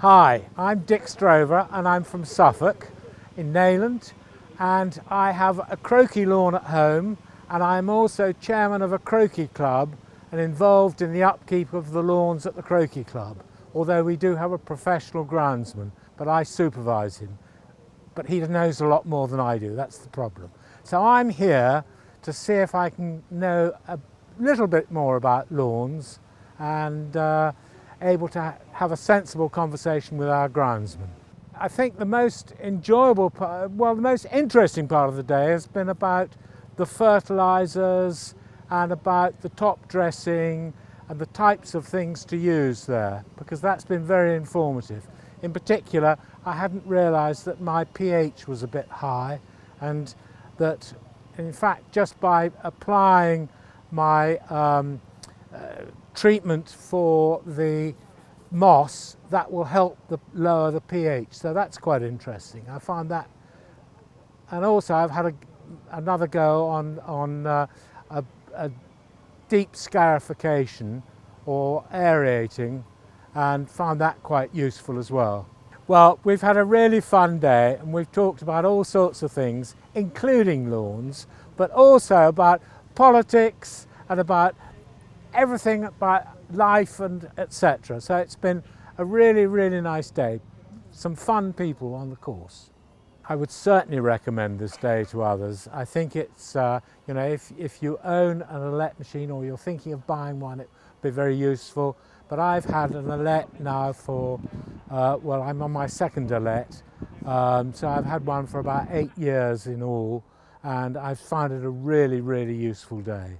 Hi, I'm Dick Strover and I'm from Suffolk in Nayland, and I have a croquet lawn at home, and I'm also chairman of a croquet club and involved in the upkeep of the lawns at the croquet club, although we do have a professional groundsman, but I supervise him. But he knows a lot more than I do, that's the problem. So I'm here to see if I can know a little bit more about lawns and able to have a sensible conversation with our groundsman. I think the most enjoyable part, well, the most interesting part of the day has been about the fertilisers and about the top dressing and the types of things to use there, because that's been very informative. In particular, I hadn't realised that my pH was a bit high, and that in fact just by applying my treatment for the moss, that will help lower the pH. So that's quite interesting. I found that, and also I've had another go on a deep scarification or aerating, and found that quite useful as well. Well, we've had a really fun day and we've talked about all sorts of things, including lawns, but also about politics and about everything about life and etc. So it's been a really nice day. Some fun people on the course. I would certainly recommend this day to others. I think it's, you know, if you own an Allett machine or you're thinking of buying one, it would be very useful. But I've had an Allett now for, well, I'm on my second Allett. So I've had one for about 8 years in all, and I've found it a really useful day.